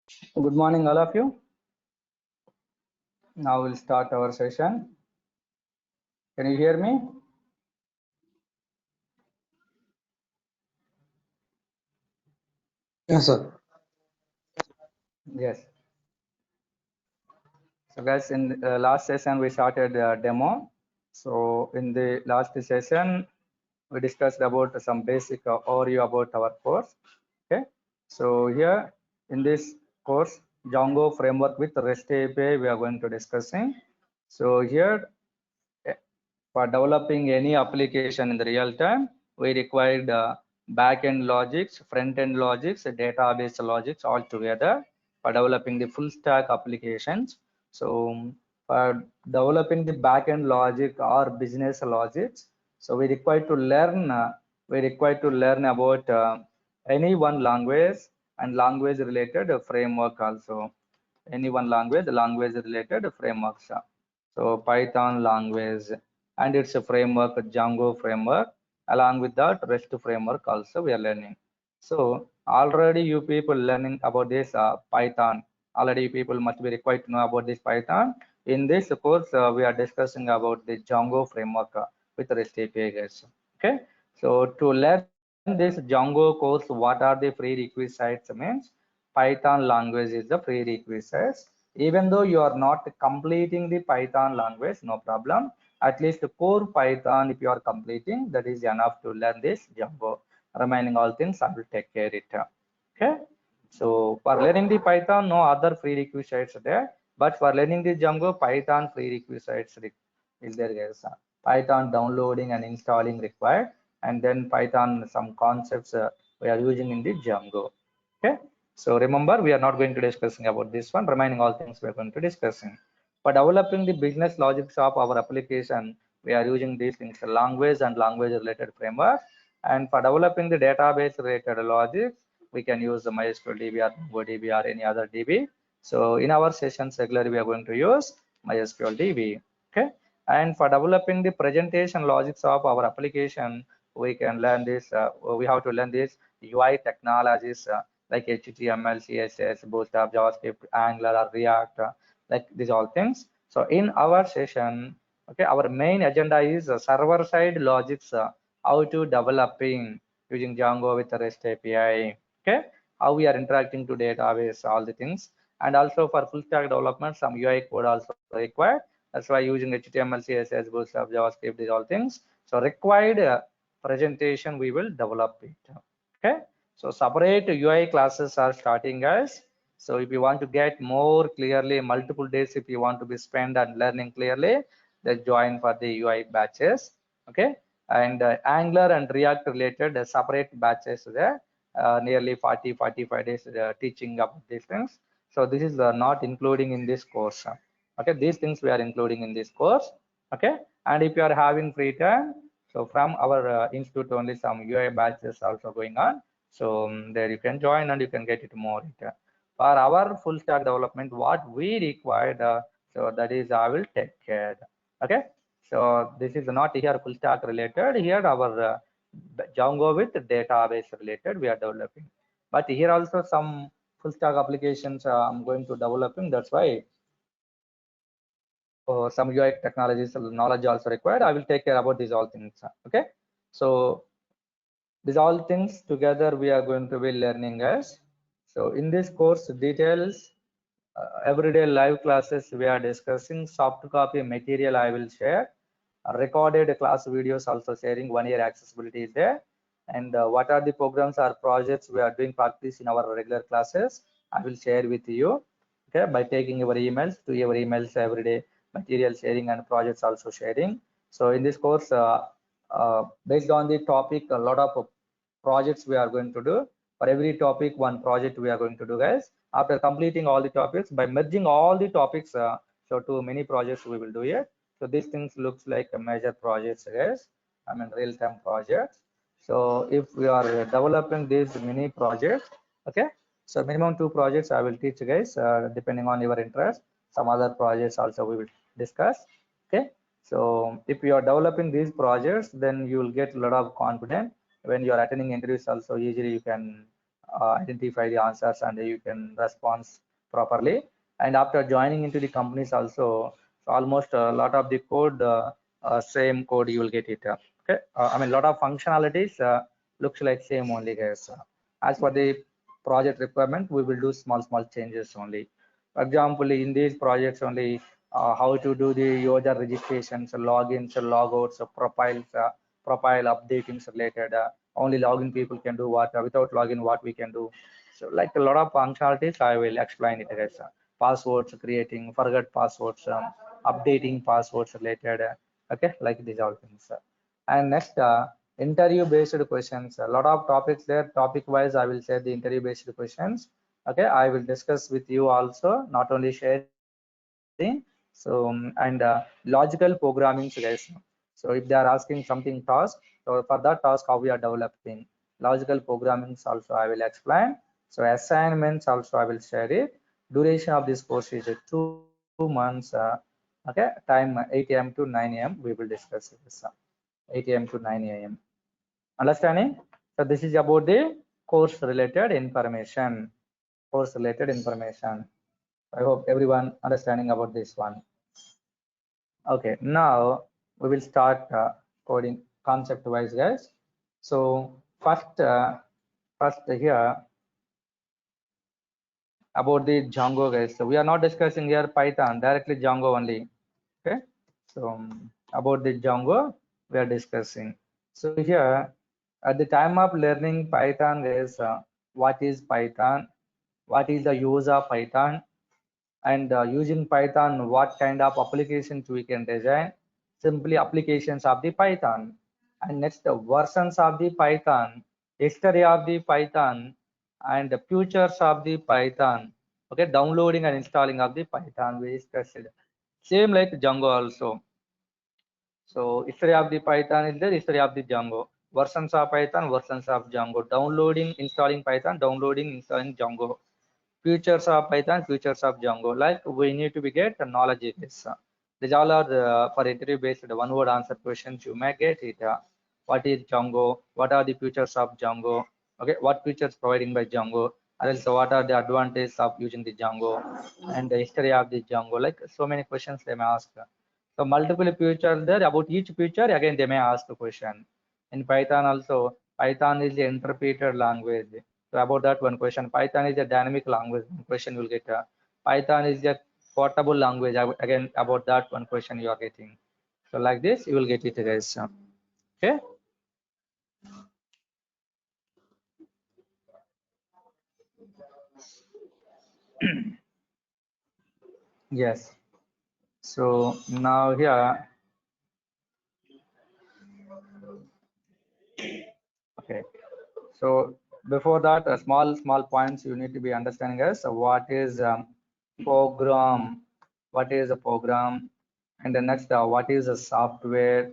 Good morning, all of you. Now we'll start our session. Can you hear me? Yes, sir. Yes. So guys, in the last session we started a demo. So in the last session we discussed about some basic overview about our course. Okay. So here in this course, Django framework with REST API we are going to discussing. So here for developing any application in the real time, we required back-end logics, front-end logics, database logics all together for developing the full stack applications. So for developing the back-end logic or business logics, so we require to learn about any one language and language related framework also. Any one language related frameworks. So Python language and its a framework, Django framework, along with that REST framework also we are learning. So already you people learning about this Python. Already people must be required to know about this Python. In this course, we are discussing about the Django framework with REST API guys. Okay. So to learn this Django course, what are the prerequisites means Python language is the prerequisites. Even though you are not completing the Python language, no problem. At least core Python, if you are completing, that is enough to learn this Django. Remaining all things, I will take care of it. Okay. So for learning the Python, no other prerequisites there. But for learning the Django, Python prerequisites is there, guys. Python downloading and installing required, and then Python some concepts we are using in the Django. Okay. So remember, we are not going to discussing about this one. Remaining all things we are going to discussing. For developing the business logics of our application, we are using these things: language and language related framework. And for developing the database related logics, we can use the MySQL DB or MongoDB or any other DB. So in our sessions regularly, we are going to use MySQL DB. Okay. And for developing the presentation logics of our application, we can learn this. We have to learn this UI technologies like HTML, CSS, Bootstrap, JavaScript, Angular, or React, like these all things. So in our session, okay, our main agenda is server-side logics, how to developing using Django with the REST API, okay, how we are interacting to database, all the things, and also for full stack development, some UI code also required. That's why using HTML, CSS, Bootstrap, JavaScript, these all things. So required presentation, we will develop it. Okay. So separate UI classes are starting, guys. So if you want to get more clearly, multiple days, if you want to be spent and learning clearly, then join for the UI batches. Okay. And Angular and React related separate batches there. Nearly 45 days teaching about these things. So this is not including in this course. Okay, these things we are including in this course. Okay, and if you are having free time, so from our institute only some UI batches also going on. So there you can join and you can get it more. For our full stack development, what we required, so that is I will take care. Okay, so this is not here full stack related. Here our Django with database related we are developing. But here also some full stack applications I'm going to developing. That's why some UI technologies knowledge also required. I will take care about these all things. Okay, so these all things together we are going to be learning as. So in this course details, everyday live classes we are discussing, soft copy material I will share, recorded class videos also sharing, 1 year accessibility is there, and what are the programs or projects we are doing practice in our regular classes I will share with you. Okay, by taking your emails to your emails every day, material sharing and projects also sharing. So in this course, based on the topic, a lot of projects we are going to do. For every topic, one project we are going to do, guys. After completing all the topics, by merging all the topics, so to many projects we will do it. So these things looks like a major projects, guys. I mean real-time projects. So if we are developing these mini projects, okay. So minimum 2 projects I will teach, guys, depending on your interest. Some other projects also we will discuss. Okay. So if you are developing these projects, then you will get a lot of confidence when you are attending interviews. Also, easily you can identify the answers and you can respond properly. And after joining into the companies also, so almost a lot of the code, same code you will get it. Okay, I mean, lot of functionalities looks like same only, guys. As for the project requirement, we will do small changes only. For example, in these projects only, how to do the user registrations, logins, logouts, profiles, profile updatings related. Only login people can do what, without login what we can do. So like a lot of functionalities, I will explain it, guys. Passwords creating, forget passwords, updating passwords related. Okay, like these all things. And next, interview based questions. A lot of topics there. Topic wise, I will say the interview based questions. Okay, I will discuss with you also, not only sharing. So and logical programming, guys. So if they are asking something task, so for that task how we are developing logical programming also I will explain. So assignments also I will share it. Duration of this course is 2 months. Okay, time 8 a.m. to 9 a.m. we will discuss this. 8 a.m. to 9 a.m. Understanding? So this is about the course related information. Course related information. I hope everyone understanding about this one. Okay, now we will start coding concept wise, guys. So first here about the Django, guys. So we are not discussing here Python, directly Django only. Okay, so about the Django we are discussing. So here at the time of learning Python, guys, what is Python? What is the use of Python? And using Python, what kind of applications we can design? Simply applications of the Python. And next, the versions of the Python, history of the Python, and the futures of the Python. Okay, downloading and installing of the Python we discussed. Same like Django also. So history of the Python is the history of the Django. Versions of Python, versions of Django. Downloading, installing Python, downloading, installing Django. Futures of Python, futures of Django. Like we need to be get the knowledge of this. These all are for interview based one word answer questions. You may get it. What is Django? What are the futures of Django? Okay, what features providing by Django? And also what are the advantages of using the Django and the history of the Django? Like so many questions they may ask. So multiple features there about each feature again they may ask a question. In Python also, Python is the interpreted language. So about that one question, Python is a dynamic language. One question you will get. Python is a portable language. Again, about that one question you are getting. So like this, you will get it, guys. Okay. Yes. So now here, okay. So before that, small points you need to be understanding is what is program, what is a program, and the next what is a software,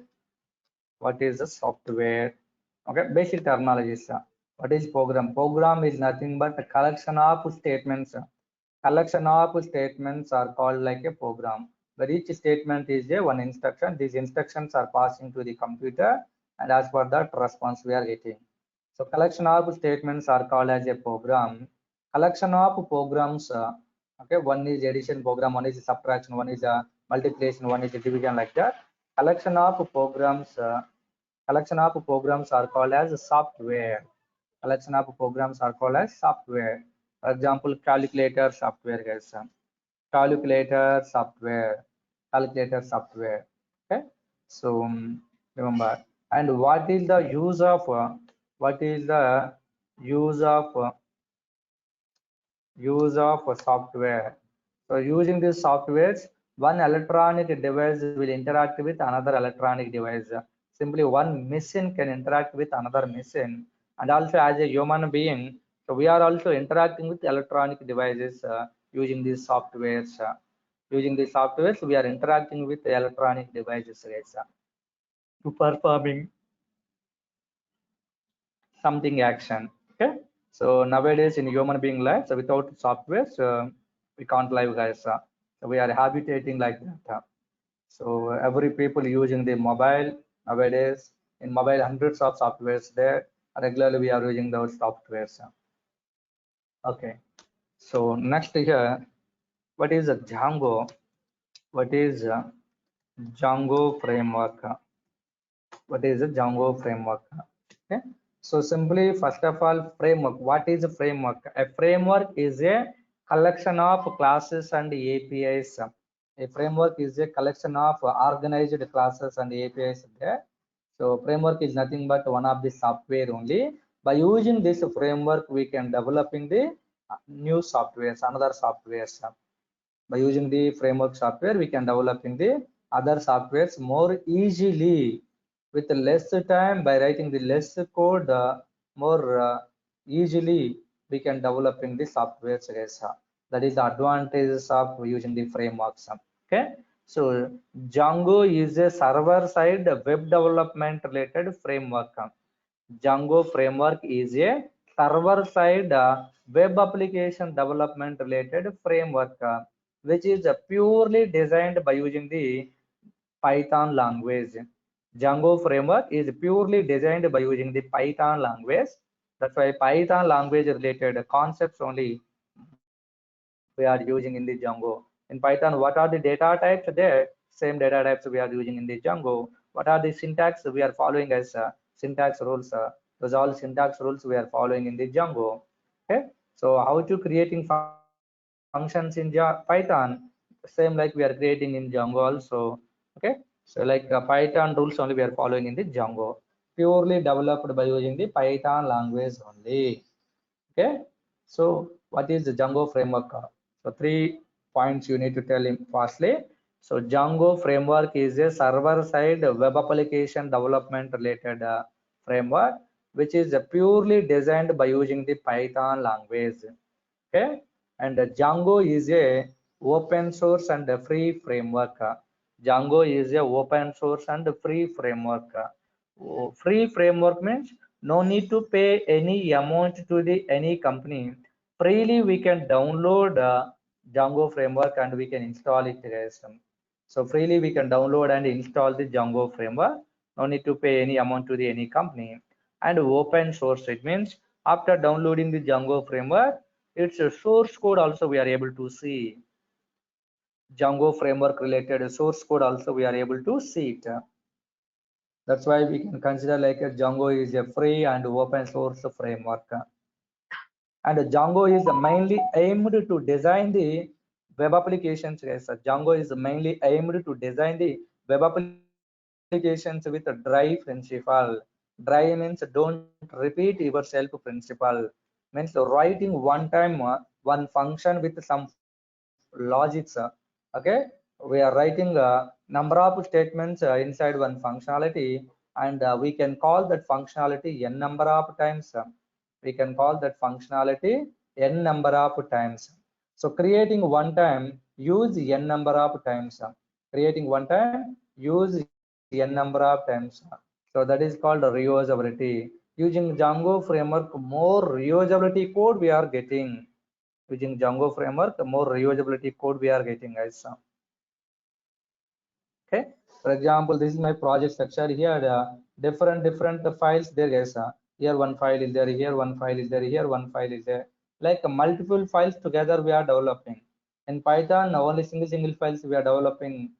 what is a software. Okay, basic terminologies. What is program? Program is nothing but a collection of statements. Collection of statements are called like a program, where each statement is a one instruction. These instructions are passing to the computer, and as per that response we are getting. So collection of statements are called as a program. Collection of programs, okay, one is addition program, one is subtraction, one is a multiplication, one is a division, like that. Collection of programs, collection of programs are called as software. Collection of programs are called as software. For example, calculator software, guys. Calculator software, calculator software. Okay, so remember. And what is the use of what is the use of software? So using these softwares, one electronic device will interact with another electronic device. Simply one machine can interact with another machine. And also as a human being, so we are also interacting with electronic devices using these softwares. Using these softwares, we are interacting with electronic devices, guys, to performing something action. Okay, so nowadays in human being life, so without software, we can't live, guys. So we are habitating like that. So every people using the mobile nowadays. In mobile, hundreds of softwares there. Regularly we are using those softwares. Okay. So next here, what is a Django? What is a Django framework? What is a Django framework? Okay. So simply, first of all, framework. What is a framework? A framework is a collection of classes and APIs. A framework is a collection of organized classes and APIs there. So framework is nothing but one of the software only. By using this framework, we can developing the new softwares, another softwares. By using the framework software, we can develop in the other softwares more easily with less time. By writing the less code, more easily we can develop in the softwares. That is the advantages of using the frameworks. Okay. So Django is a server side web development related framework. Django framework is a server-side web application development related framework, which is purely designed by using the Python language. Django framework is purely designed by using the Python language. That's why Python language related concepts only we are using in the Django. In Python, what are the data types there? Same data types we are using in the Django. What are the syntax we are following as syntax rules? Those all syntax rules we are following in the Django. Okay. So how to creating functions in Python? Same like we are creating in Django also. Okay. So like Python rules only we are following in the Django. Purely developed by using the Python language only. Okay. So what is the Django framework? So 3 points you need to tell him fastly. So Django framework is a server-side web application development related framework, which is purely designed by using the Python language. Okay. And Django is a open source and a free framework. Django is a open source and free framework. Free framework means no need to pay any amount to the any company. Freely we can download Django framework and we can install it, guys. So freely we can download and install the Django framework. No need to pay any amount to the any company. And open source, it means after downloading the Django framework, its source code also we are able to see. Django framework related source code also we are able to see it. That's why we can consider like a Django is a free and open source framework. And Django is mainly aimed to design the web applications. Yes, Django is mainly aimed to design the web applications with a dry principle. Dry means don't repeat yourself principle. Means writing one time one function with some logics. Okay, we are writing a number of statements inside one functionality, and we can call that functionality n number of times. We can call that functionality n number of times. So creating one time, use n number of times. Creating one time, use n number of times. So that is called reusability. Using Django framework, more reusability code we are getting. Using Django framework, more reusability code we are getting, guys. Okay. For example, this is my project structure. Here different files there, guys. Here one file is there, here one file is there, here one file is there. Like multiple files together we are developing. In Python, only single files we are developing.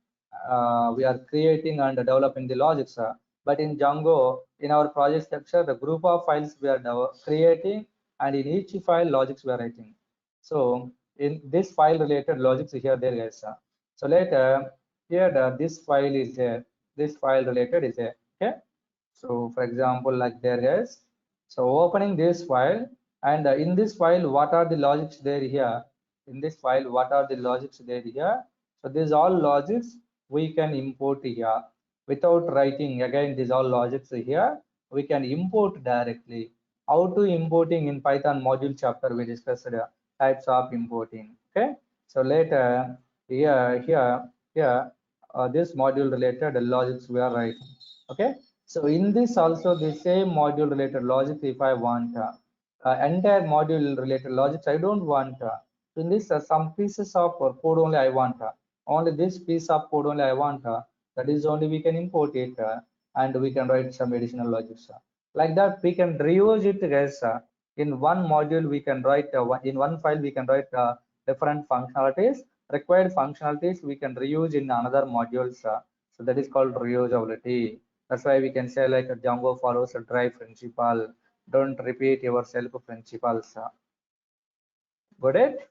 We are creating and developing the logics. But in Django, in our project structure, the group of files we are creating, and in each file logics we are writing. So in this file related logics here there, guys. So later here this file is there, this file related is there. Okay. So for example, like there, guys. So opening this file, and in this file what are the logics there here? In this file what are the logics there here? So these all logics we can import here without writing. Again, these all logics here we can import directly. How to importing? In Python module chapter we discussed types of importing. Okay. So later here this module related logics we are writing. Okay. So in this also the same module related logic, if I want entire module related logics, I don't want. In this some pieces of code only I want. Only this piece of code only I want. That is only we can import it, and we can write some additional logics. Like that we can reuse it, guys. In one module we can write in one file we can write different functionalities. Required functionalities we can reuse in another modules. So that is called reusability. That's why we can say like Django follows a dry principle. Don't repeat yourself principles. Got it?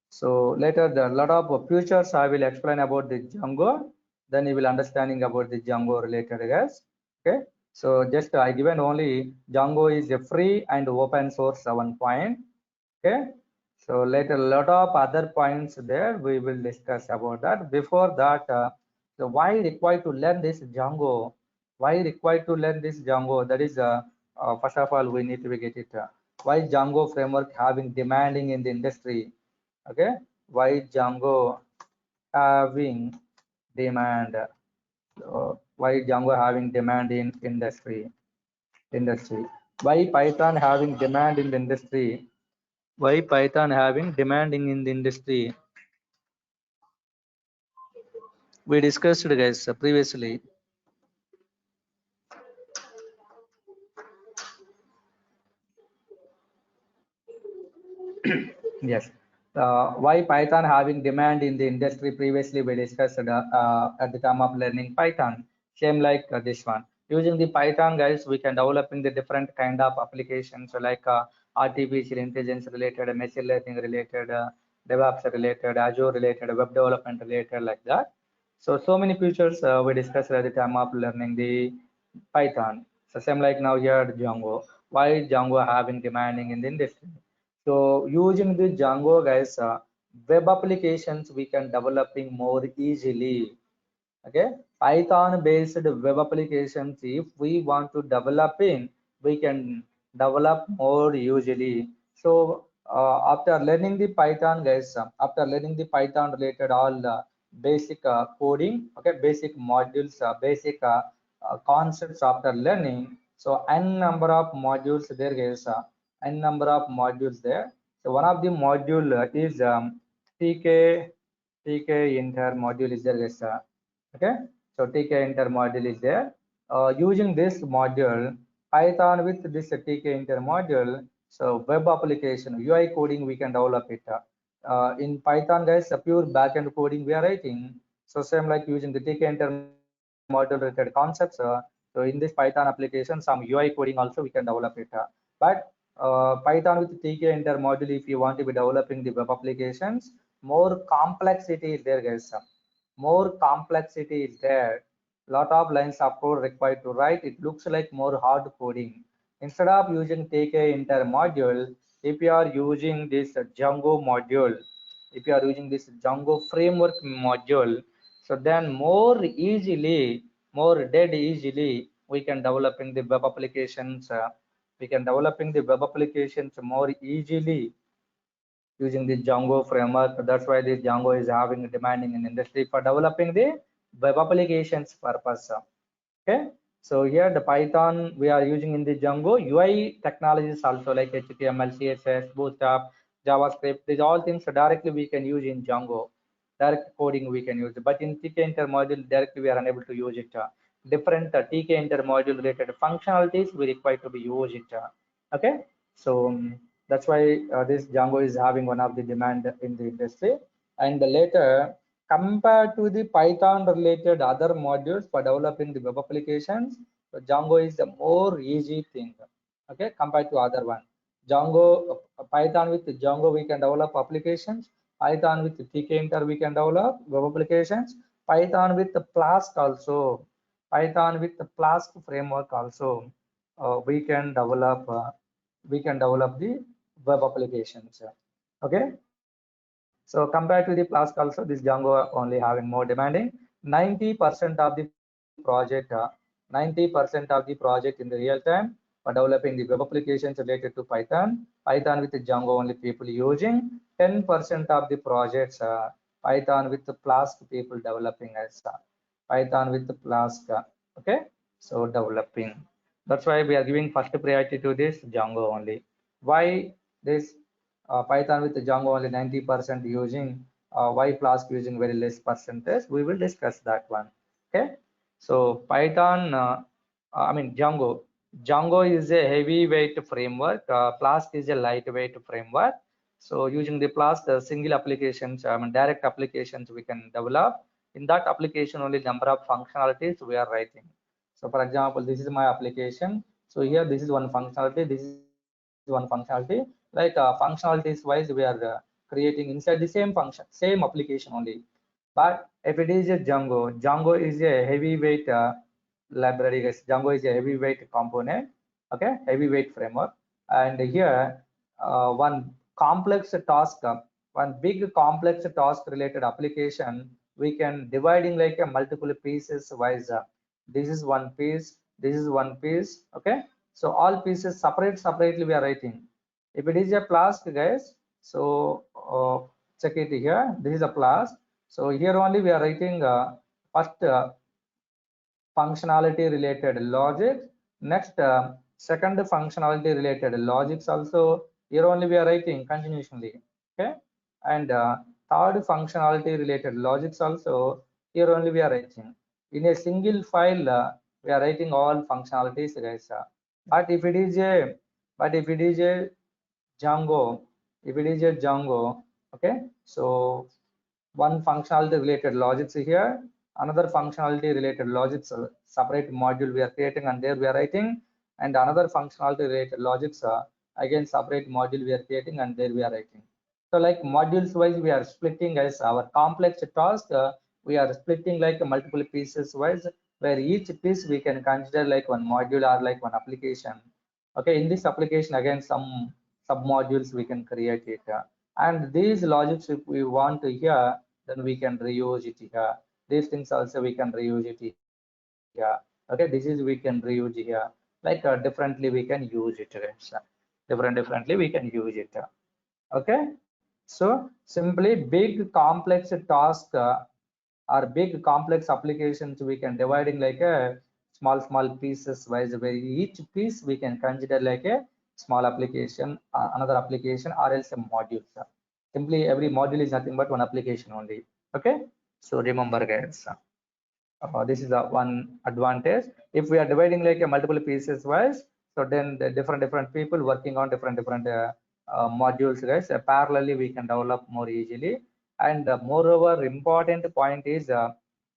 So later the lot of futures I will explain about the Django. Then you will understanding about the Django related guys. Okay. So just I given only Django is a free and open source 7 point. Okay. So later a lot of other points there we will discuss about that. Before that, so why required to learn this Django? Why required to learn this Django? That is first of all we need to get it. Why Django framework having demanding in the industry? Okay, why Django having demand? Why Django having demand in industry? Why Python having demand in the industry? Why Python having demanding in the industry? We discussed guys previously. Yes. Why Python having demand in the industry? Previously we discussed at the time of learning Python. Same like this one. Using the Python guys, we can develop in the different kind of applications like artificial intelligence related, machine learning related, DevOps related, Azure related, web development related like that. So many features we discussed at the time of learning the Python. So same like now here Django. Why Django having demanding in the industry? So using the Django guys, web applications we can developing more easily. Okay, Python based web applications if we want to develop in, we can develop more usually. So after learning the Python guys, after learning the Python related all basic coding, okay, basic modules, basic concepts after learning, so n number of modules there guys, n number of modules there. So one of the module is tk inter module is there guys. Okay, so tk inter module is there. Using this module Python with this tk inter module, so web application UI coding we can develop it. In Python guys, a pure backend coding we are writing. So same like using the tk inter module related concepts. So in this Python application, some UI coding also we can develop it. But Python with tk inter module, if you want to be developing the web applications, more complexity is there guys. More complexity is there. Lot of lines of code required to write. It looks like more hard coding. Instead of using tk inter module, if you are using this Django module, if you are using this Django framework module, so then more dead easily we can developing the web applications. We can developing the web applications more easily using the Django framework. That's why the Django is having demanding in industry for developing the web applications purpose. Okay, so here the Python we are using in the Django. UI technologies also like HTML, CSS, Bootstrap, JavaScript. These all things directly we can use in Django. Direct coding we can use, but in TK Inter module directly we are unable to use it. Different TK Inter module related functionalities we require to be use it. Okay, so that's why this Django is having one of the demand in the industry. And later, compared to the Python related other modules for developing the web applications, so Django is the more easy thing. Okay, compared to other one. Django, Python with Django we can develop applications. Python with TK Inter we can develop web applications. Python with the Flask also. Python with the Flask framework also. We can develop the web applications. Okay, so compared to the Flask also, this Django only having more demanding. 90% of the project, 90% of the project in the real time for developing the web applications related to Python. Python with the Django only people using. 10% of the projects, Python with the Flask people developing as Python with the Flask. Okay, so developing. That's why we are giving first priority to this Django only. Why this Python with Django only 90% using, why Flask using very less percentage? We will discuss that one. Okay, so Python I mean Django. Django is a heavyweight framework. Flask is a lightweight framework. So using the Flask, the single applications, I mean direct applications we can develop. In that application, only number of functionalities we are writing. So for example, this is my application. So here this is one functionality. This is one functionality. Like functionalities wise, we are creating inside the same function, same application only. But if it is a Django is a heavyweight library, guys. Django is a heavyweight component, okay, heavyweight framework. And here, one complex task, one big complex task related application, we can dividing like a multiple pieces wise. This is one piece, this is one piece, okay. So all pieces separately we are writing. If it is a Flask, guys, so check it here. This is a Flask. So here only we are writing first functionality related logic. Next, second functionality related logics also. Here only we are writing continuously. Okay. And third functionality related logics also. Here only we are writing. In a single file, we are writing all functionalities, guys. But if it is a Django, if it is a Django, okay, so one functionality related logics here, another functionality related logics, separate module we are creating and there we are writing, and another functionality related logics, again separate module we are creating and there we are writing. So like modules wise we are splitting as our complex task, we are splitting like multiple pieces wise, where each piece we can consider like one module or like one application. Okay, in this application again some sub modules we can create it, and these logics if we want to here, then we can reuse it here. These things also we can reuse it here. Okay, this is we can reuse here. Like differently we can use it, guys. Differently we can use it. Okay, so simply big complex task, or big complex applications we can dividing like a small pieces wise, where each piece we can consider like a small application, another application, or else a module. Simply every module is nothing but one application only. Okay, so remember, guys, this is a one advantage. If we are dividing like a multiple pieces wise, so then the different people working on different modules, guys, parallelly we can develop more easily. And moreover important point is,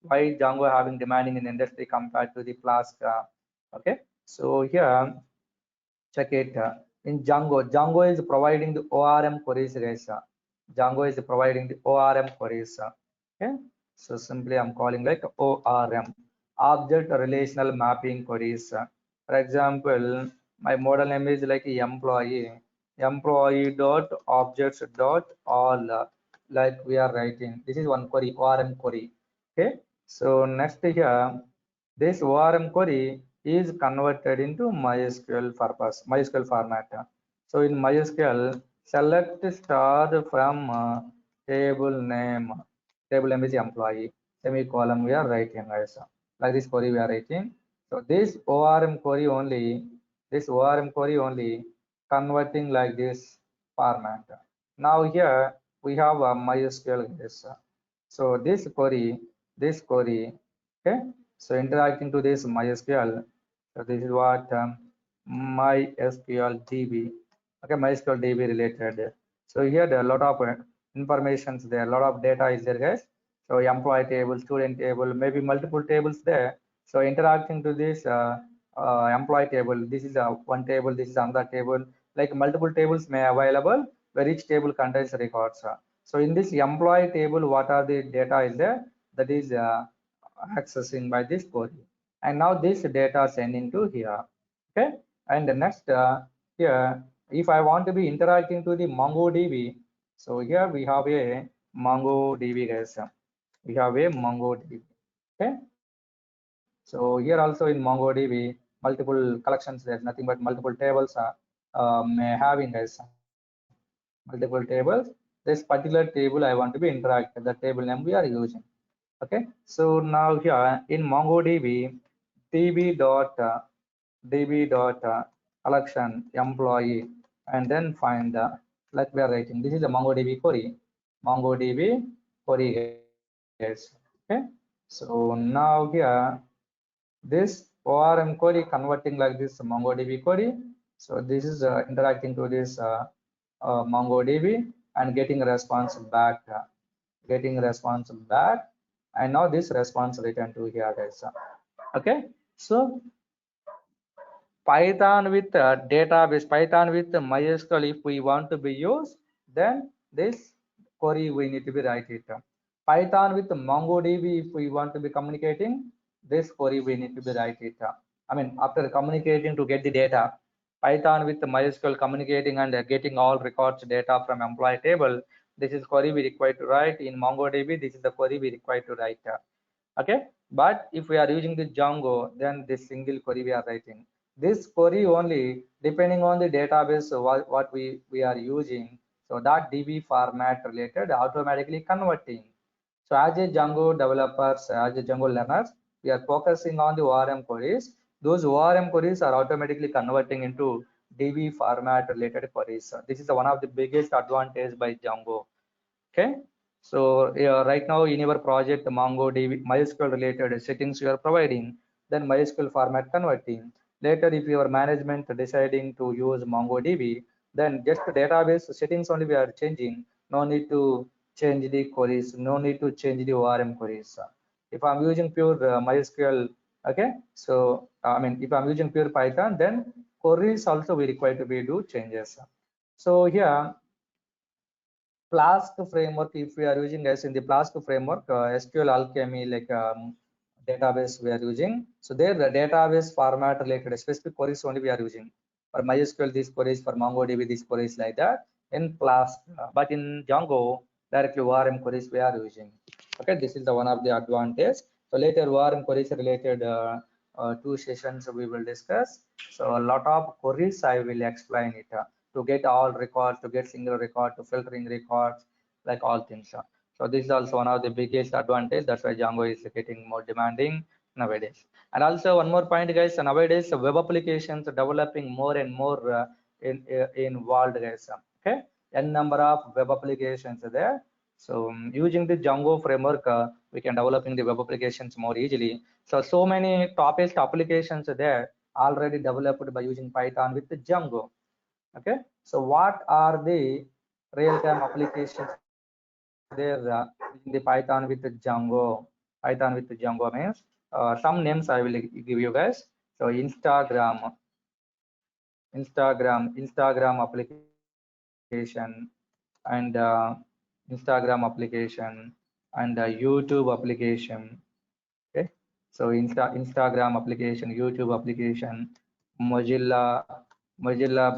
why Django having demanding in industry compared to the Flask. Okay, so here check it, in Django is providing the ORM queries, guys. Django is providing the ORM queries. Okay, so simply I'm calling like ORM, object relational mapping queries. For example, my model name is like employee dot objects dot all, like we are writing. This is one query, ORM query. Okay, so next here, this ORM query is converted into MySQL purpose, MySQL format. So in MySQL, select star from table name is employee, semicolon we are writing, guys. Like this query we are writing. So this ORM query only converting like this format. Now here we have a MySQL, guys. So this query, okay, so interacting to this MySQL, so this is what, MySQL DB, okay, MySQL DB related. So here there are a lot of informations there, a lot of data is there, guys. So employee table, student table, maybe multiple tables there. So interacting to this employee table, this is one table, this is another table, like multiple tables may available, where each table contains records. So in this employee table, what are the data is there, that is accessing by this query, and now this data sending to here. Okay, and the next, here if I want to be interacting to the MongoDB, so here we have a MongoDB, guys. We have a MongoDB. Okay, so here also in MongoDB, multiple collections, there's nothing but multiple tables may having, guys, multiple tables. This particular table I want to be interactive, the table name we are using. Okay, so now here in MongoDB, db dot collection employee, and then find like we are writing, this is a MongoDB query, guys. Okay, so now here this ORM query converting like this MongoDB query. So this is interacting to this MongoDB and getting a response back, and now this response return to here guys. Okay, so Python with database, Python with MySQL, if we want to be used, then this query we need to be write it. Python with MongoDB, if we want to be communicating, this query we need to be write it. I mean, after communicating to get the data, Python with MySQL communicating and getting all records data from employee table, this is query we require to write. In MongoDB, this is the query we require to write. Okay, but if we are using the Django, then this single query we are writing. This query only depending on the database what we are using, so that DB format related automatically converting. So as a Django developers, as a Django learners, we are focusing on the ORM queries. Those ORM queries are automatically converting into DB format related queries. This is one of the biggest advantage by Django. Okay, so right now in your project MongoDB MySQL related settings you are providing, then MySQL format converting. Later if your management deciding to use MongoDB, then just database settings only we are changing. No need to change the queries, no need to change the ORM queries. If I'm using pure MySQL, okay, so I mean if I'm using pure Python, then queries also we require to be do changes. So here Flask framework, if we are using as in the Flask framework, SQL Alchemy like database we are using. So there the database format related specific queries only we are using. For MySQL, these queries, for MongoDB, these queries like that in Flask. But in Django, directly ORM queries we are using. Okay, this is the one of the advantage. So later ORM queries related two sessions we will discuss. So a lot of queries I will explain it. To get all records, to get single record, to filtering records, like all things. So this is also one of the biggest advantage. That's why Django is getting more demanding nowadays. And also one more point, guys. Nowadays, web applications are developing more and more involved, guys. Okay, n number of web applications are there. So using the Django framework, we can developing the web applications more easily. So many top-based applications are there already developed by using Python with the Django. Okay, so what are the real-time applications there in the Python with Django? Python with Django means some names I will give you guys. So Instagram application, and Instagram application, and YouTube application. Okay, so Instagram application, YouTube application, Mozilla Mozilla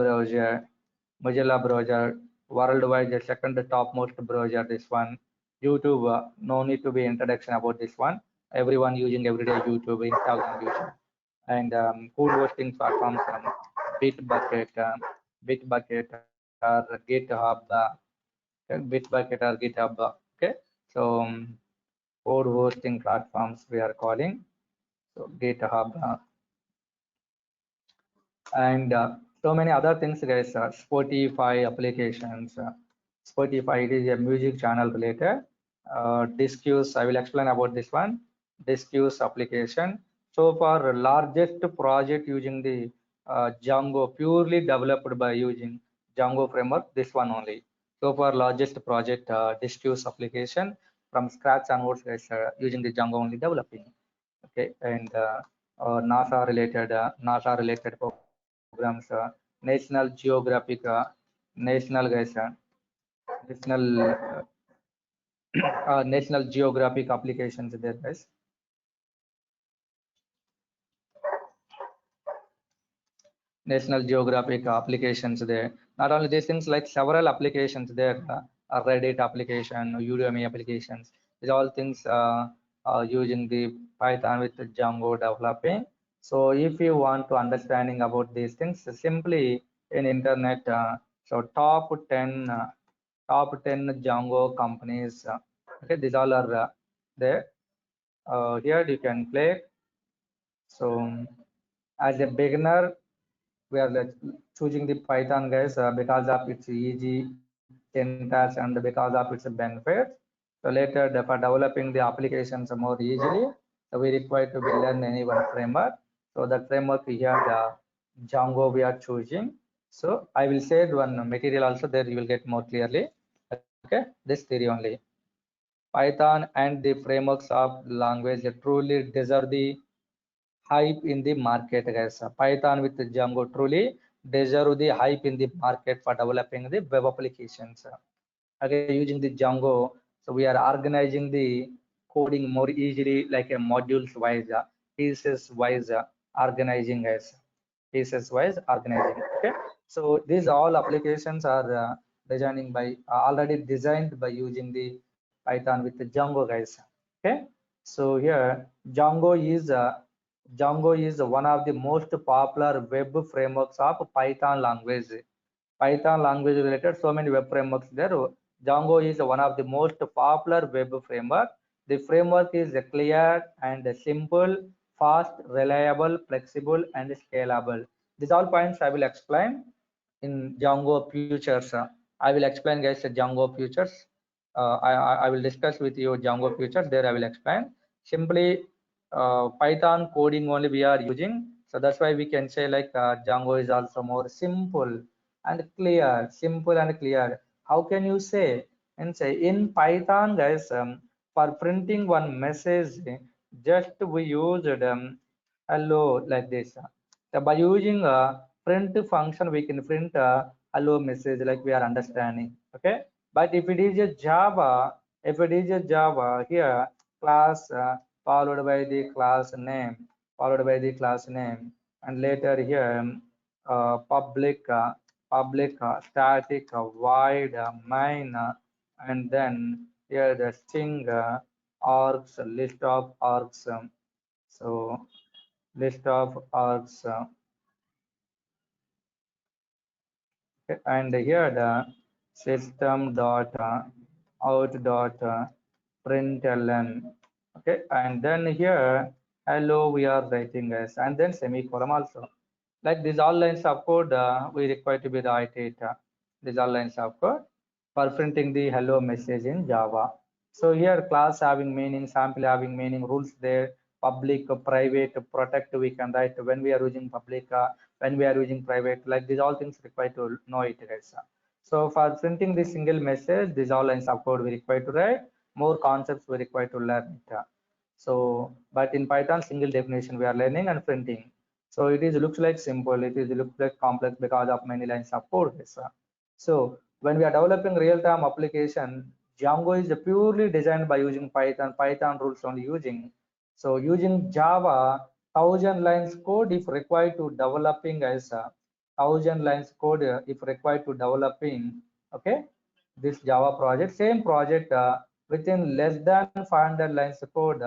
browser, worldwide the second topmost browser. This one, YouTube. No need to be introduction about this one. Everyone using everyday YouTube, Instagram, YouTube, and code hosting platforms, Bitbucket or GitHub, Bitbucket or GitHub. Okay, so code hosting platforms we are calling. So GitHub. And so many other things, guys. Spotify applications. Spotify, it is a music channel related. Disqus, I will explain about this one. Disqus application. So far, largest project using the Django, purely developed by using Django framework, this one only. So far, largest project, Disqus application from scratch onwards, guys, using the Django only developing. Okay, and NASA related programs, National Geographic, National guys, National National Geographic applications there, guys. National Geographic applications there. Not only these things, like several applications there, Reddit application, Udemy applications. These all things using the Python with the Django developing. So if you want to understanding about these things, simply in internet, so top 10 Django companies. Okay, these all are there. Here you can play. So as a beginner, we are choosing the Python, guys, because of its easy syntax and because of its benefits. So later, for developing the applications more easily, so we require to be learn any one framework. So that framework here, the Django we are choosing. So I will share one material also there, you will get more clearly. Okay, this theory only. Python and the frameworks of language truly deserve the hype in the market, guys. Python with Django truly deserve the hype in the market for developing the web applications. Okay, using the Django, so we are organizing the coding more easily, like a modules wise, pieces wise, organizing as pieces wise organizing. Okay, so these all applications are designing by already designed by using the Python with the Django, guys. Okay, so here Django is one of the most popular web frameworks of Python language. Python language related so many web frameworks there. Django is one of the most popular web framework. The framework is clear and simple, fast, reliable, flexible, and scalable. These all points I will explain in Django futures. I will explain, guys, Django futures. I will discuss with you Django futures. There I will explain. Simply Python coding only we are using. So that's why we can say like Django is also more simple and clear. Simple and clear. How can you say? And say in Python, guys, for printing one message, just we used hello like this. So by using a print function, we can print a hello message like we are understanding. Okay. But if it is a Java, if it is a Java here, class followed by the class name, followed by the class name, and later here public static void main, and then here the string args, list of args. So list of args, and here the system dot out dot println. Okay, and then here hello we are writing as, and then semicolon also. Like these all lines of code we require to be the iterate. These all lines of code for printing the hello message in Java. So here class having meaning, sample having meaning, rules there, public, private, protect we can write when we are using public, when we are using private, like these all things required to know it, guys. So for printing the single message, these all lines of code we require to write, more concepts we require to learn it. So but in Python single definition we are learning and printing. So it is looks like simple, it is looks like complex because of many lines of code, guys. So when we are developing real-time application, Django is purely designed by using Python rules only using. So using Java, 1,000 lines code if required to developing as a 1,000 lines code if required to developing. Okay, this Java project, same project within less than 500 lines code,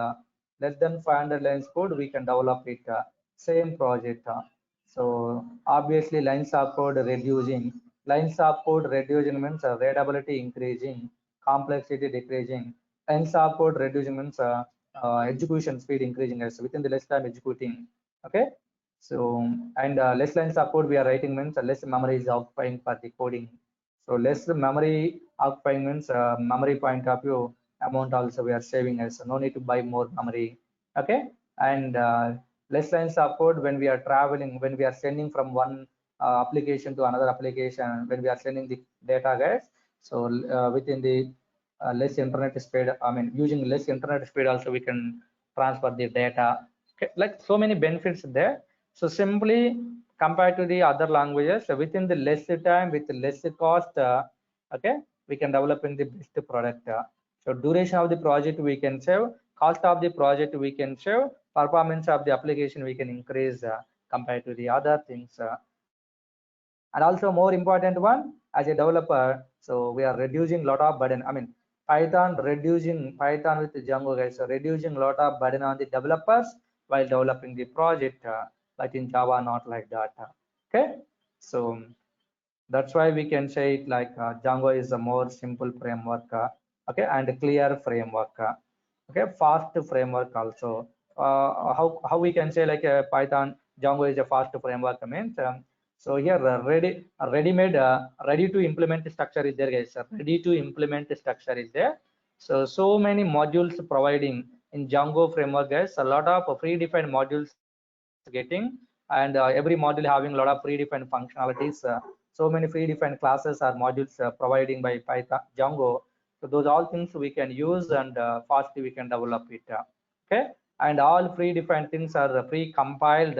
less than 500 lines code we can develop it. Same project. So obviously lines of code reducing. Lines of code reducing means readability increasing, complexity decreasing. Lines of code reducing means execution speed increasing as within the less time executing. Okay, so and less lines of code we are writing means less memory is occupying for the coding. So less memory occupying means memory point of view amount also we are saving as, no need to buy more memory. Okay, and less lines of code when we are traveling, when we are sending from one application to another application, when we are sending the data, guys. So within the less internet speed, I mean using less internet speed also we can transfer the data. Okay, like so many benefits there. So simply compared to the other languages, within the less time with less cost, okay, we can develop in the best product. So duration of the project we can save, cost of the project we can save, performance of the application we can increase compared to the other things. And also more important one, as a developer, so we are reducing lot of burden. I mean Python with Django, guys, so reducing lot of burden on the developers while developing the project, but in Java not like that. Okay, so that's why we can say it like Django is a more simple framework, okay, and clear framework, okay, fast framework also. How we can say like Python Django is a fast framework means, so here ready-made ready to implement structure is there, guys. Ready to implement structure is there. So many modules providing in Django framework, guys, a lot of predefined modules are getting, and every module having a lot of predefined functionalities. So many predefined classes or modules providing by Python Django. So those all things we can use, and fastly we can develop it. Okay, and all predefined things are pre-compiled,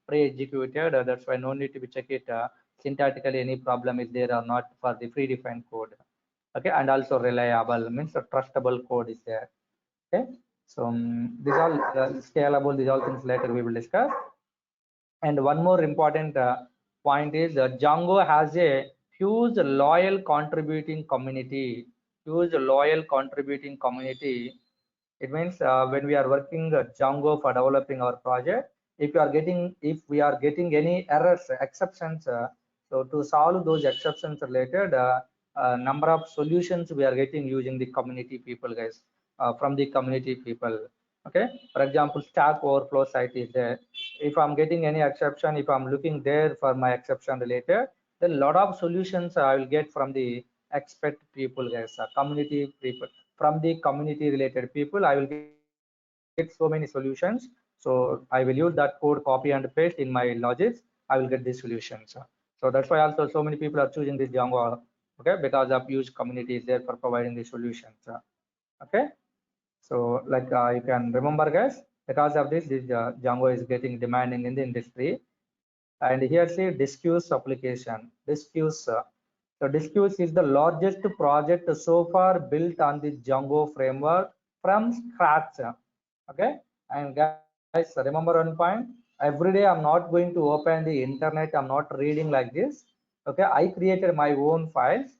pre-executed. That's why no need to be check it syntactically any problem is there or not for the predefined code. Okay, and also reliable means a trustable code is there. Okay, so these all scalable. These all things later we will discuss. And one more important point is Django has a huge loyal contributing community. Huge loyal contributing community. It means when we are working Django for developing our project, if we are getting any errors, exceptions, so to solve those exceptions related, number of solutions we are getting using the community people, guys, from the community people. Okay, for example, Stack Overflow site is there. If I'm getting any exception, if I'm looking there for my exception related, then a lot of solutions I will get from the expert people, guys, community people. From the community related people, I will get so many solutions. So I will use that code, copy and paste in my logics. I will get these solutions. So that's why also so many people are choosing this Django, okay, because of huge community is there for providing the solutions. Okay, so like you can remember, guys, because of this Django is getting demanding in the industry. And here see Disq's application. Disq's. So Disq's is the largest project so far built on the Django framework from scratch. Okay, and guys, remember one point. Every day I'm not going to open the internet. I'm not reading like this. Okay, I created my own files,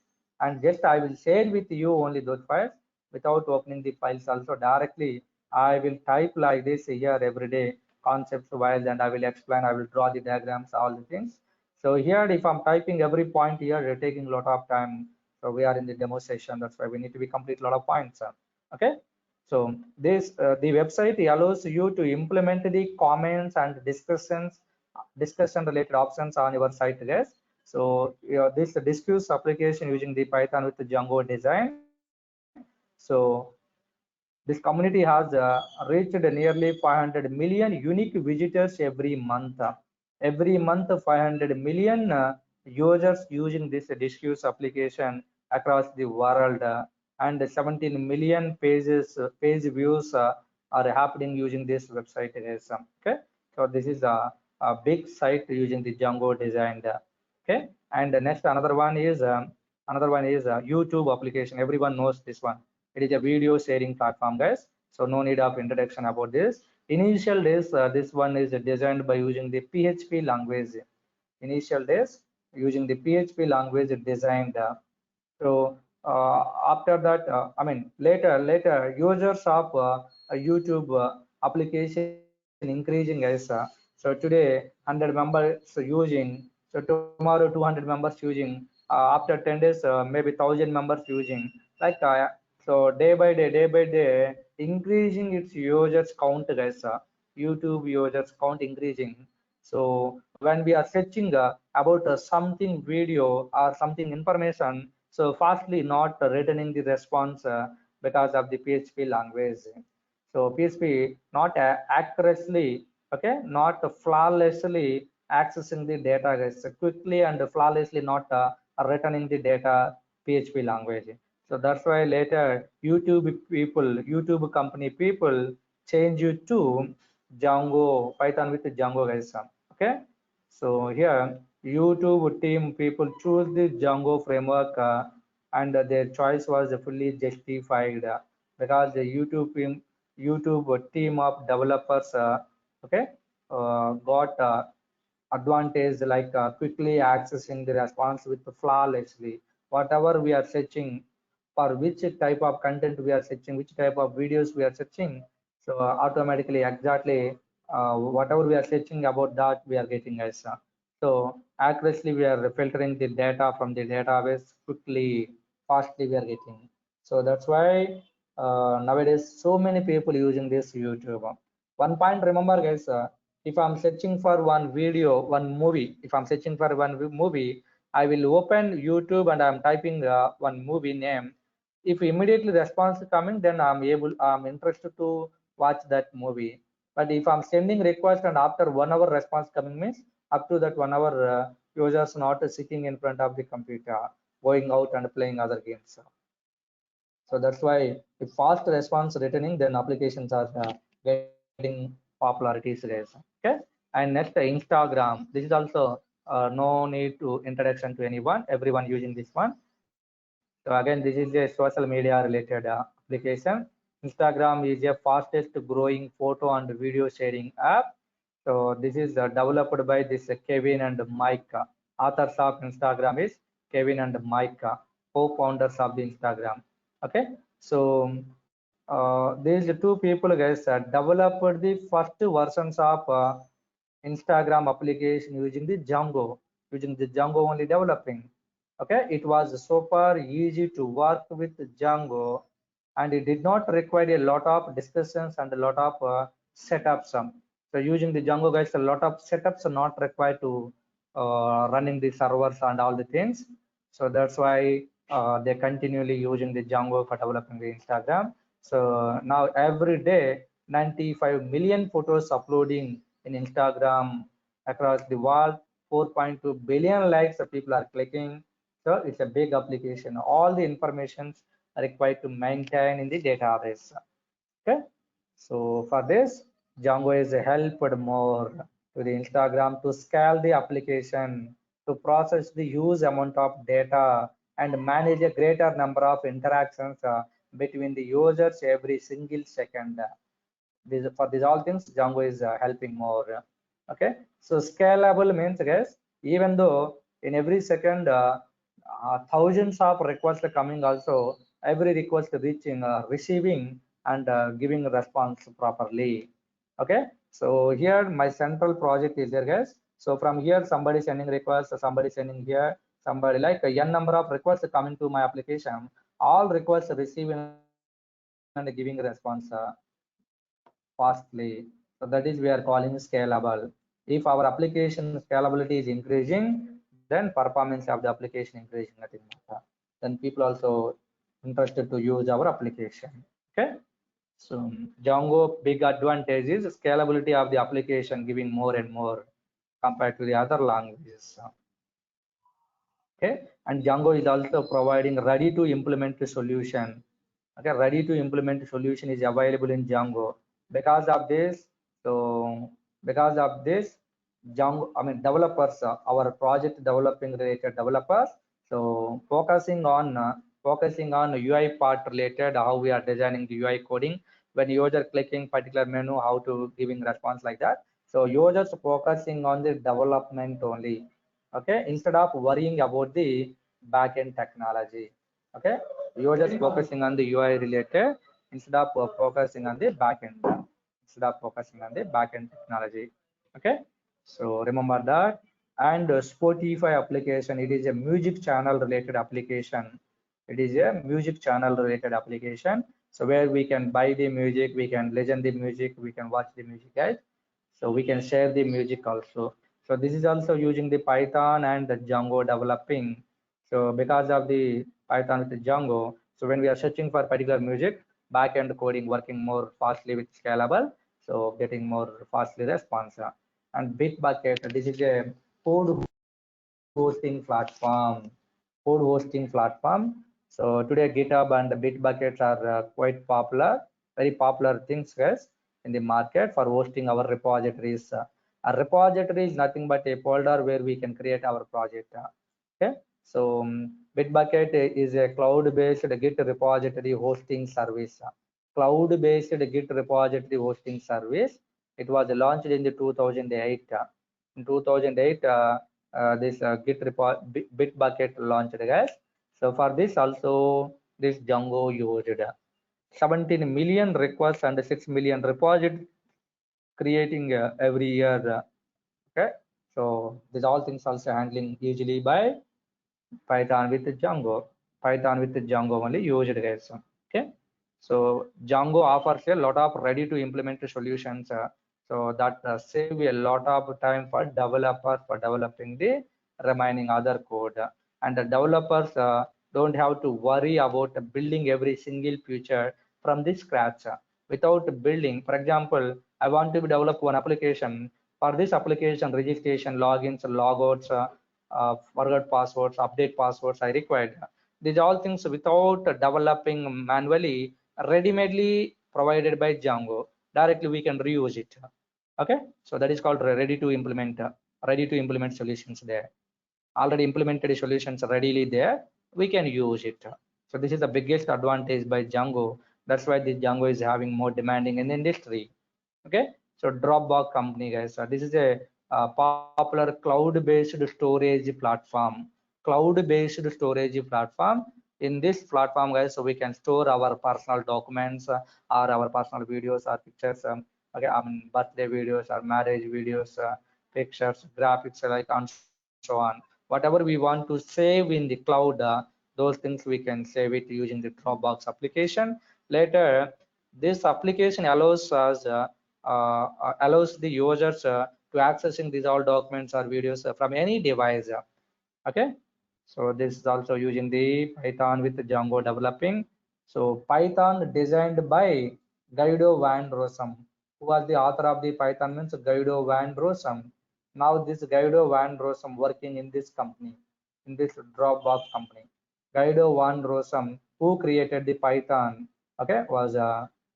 and just I will share with you only those files without opening the files also directly. I will type like this here every day concepts wise, and I will explain, I will draw the diagrams, all the things. So here if I'm typing every point here, you're taking a lot of time. So we are in the demo session, that's why we need to be complete a lot of points. Okay, so this the website allows you to implement the comments and discussion related options on your site, guys. So this Disq's application using the Python with the Django design. So this community has reached nearly 500 million unique visitors every month. Every month, 500 million users using this Disq's application across the world, and 17 million page views are happening using this website. Okay, so this is a big site using the Django designed. Okay, and the next another one is YouTube application. Everyone knows this one. It is a video sharing platform, guys, so no need of introduction about this. Initial days, this one is designed by using the PHP language. Initial days using the PHP language designed. So after that, I mean later users of YouTube application increasing, guys. So today 100 members using, so tomorrow 200 members using, after 10 days maybe 1000 members using, like so day by day increasing its users count, guys. YouTube users count increasing. So when we are searching about something video or something information, so fastly not returning the response because of the PHP language. So PHP not accurately, okay, not flawlessly accessing the data, guys, quickly and flawlessly not returning the data PHP language. So that's why later YouTube company people change you to Django, Python with Django, guys. Okay, so here YouTube team people choose the Django framework, and their choice was fully justified because the YouTube team of developers, okay, got advantage like quickly accessing the response with flawlessly. Whatever we are searching, for which type of content we are searching, which type of videos we are searching, so automatically exactly whatever we are searching about that we are getting as. So accurately we are filtering the data from the database quickly, fastly we are getting. So that's why nowadays so many people using this YouTube. One point remember, guys, if I'm searching for one video, one movie, if I'm searching for one movie, I will open YouTube and I'm typing one movie name. If immediately response coming, then I'm interested to watch that movie. But if I'm sending request and after 1 hour response coming means up to that 1 hour users not sitting in front of the computer, going out and playing other games. So that's why if fast response returning, then applications are getting popularities, guys. Okay. And next, Instagram. This is also no need to introduction to anyone. Everyone using this one. So again, this is a social media related application. Instagram is a fastest growing photo and video sharing app. So this is developed by this Kevin and Mike. Authors of Instagram is Kevin and Mike, co-founders of the Instagram. Okay, so these two people, guys, developed the first versions of Instagram application using the Django only developing. Okay, it was super easy to work with Django, and it did not require a lot of discussions and a lot of setups. So using the Django, guys, a lot of setups are not required to running the servers and all the things. So that's why they continually using the Django for developing the Instagram. So now every day 95 million photos uploading in Instagram across the world, 4.2 billion likes people are clicking. So it's a big application. All the informations are required to maintain in the database. Okay. So for this, Django is helped more to the Instagram to scale the application, to process the huge amount of data and manage a greater number of interactions between the users every single second. For these all things, Django is helping more. Okay, so scalable means, guys, even though in every second thousands of requests are coming, also every request reaching, receiving and giving a response properly. Okay, so here my central project is there, guys. So from here somebody sending requests, somebody sending here, somebody like a n number of requests coming to my application, all requests receiving and giving response fastly. So that is we are calling scalable. If our application scalability is increasing, then performance of the application increasing, nothing matter. Then people also interested to use our application. Okay. So Django big advantage is scalability of the application, giving more and more compared to the other languages. Okay, and Django is also providing ready to implement solution. Okay, ready to implement solution is available in Django. Because of this, so because of this, Django, I mean developers, our project developing related developers, so focusing on UI part related, how we are designing the UI coding. When user clicking particular menu, how to giving response like that. So users focusing on the development only. Okay, instead of worrying about the backend technology. Okay, you're just focusing on the UI related instead of focusing on the backend. Instead of focusing on the backend technology. Okay, so remember that. And Spotify application, it is a music channel related application. It is a music channel related application. So where we can buy the music, we can listen the music, we can watch the music, guys. So we can share the music also. So this is also using the Python and the Django developing. So because of the Python with Django, so when we are searching for particular music, backend coding working more fastly with scalable, so getting more fastly response. And Bitbucket, this is a code hosting platform. Code hosting platform. So today GitHub and the Bitbuckets are quite popular, very popular things, guys, in the market for hosting our repositories. A repository is nothing but a folder where we can create our project. Okay, so Bitbucket is a cloud-based Git repository hosting service. Cloud-based Git repository hosting service. It was launched in the 2008. In 2008, this Git repo Bitbucket launched, guys. So for this also, this Django used 17 million requests and 6 million repositories creating every year. Okay, so these all things also handling easily by Python with Django. Python with Django only used, guys. Okay, so Django offers a lot of ready to implement solutions. So that save a lot of time for developers for developing the remaining other code. And the developers don't have to worry about building every single feature from the scratch. Without building, for example, I want to develop one application. For this application, registration, logins, logouts, forgot passwords, update passwords I required. These all things without developing manually, ready-madely provided by Django. Directly we can reuse it. Okay, so that is called ready to implement solutions there. Already implemented solutions readily there, we can use it. So this is the biggest advantage by Django. That's why the Django is having more demanding in the industry. Okay, so Dropbox company, guys. This is a popular cloud-based storage platform. Cloud-based storage platform. In this platform, guys, so we can store our personal documents or our personal videos or pictures. Okay, I mean birthday videos or marriage videos, pictures, graphics, like and so on. Whatever we want to save in the cloud, those things we can save it using the Dropbox application. Later, this application allows the users to accessing these all documents or videos from any device. Okay, so this is also using the Python with Django developing. So Python designed by Guido van Rossum, who was the author of the Python means Guido van Rossum. Now this Guido van Rossum working in this company, in this Dropbox company. Guido van Rossum, who created the Python, okay, was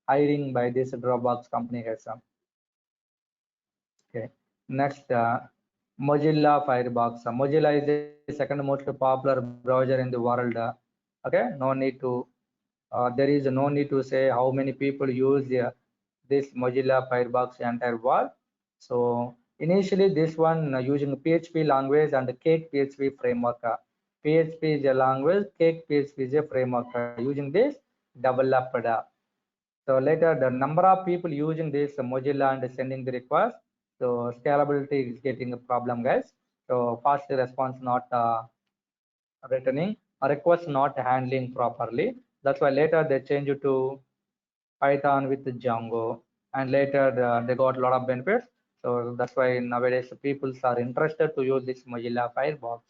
hiring by this Dropbox company. Okay, next, Mozilla Firefox. Mozilla is the second most popular browser in the world. Okay, no need to, there is no need to say how many people use this Mozilla Firefox entire world. So initially this one using PHP language and Cake PHP framework. PHP is a language, Cake PHP is a framework. Using this developed. So later the number of people using this Mozilla and sending the request. So scalability is getting a problem, guys. So fast response not returning, a request not handling properly. That's why later they change it to Python with Django, and later they got a lot of benefits. So that's why nowadays people are interested to use this Mozilla Firefox.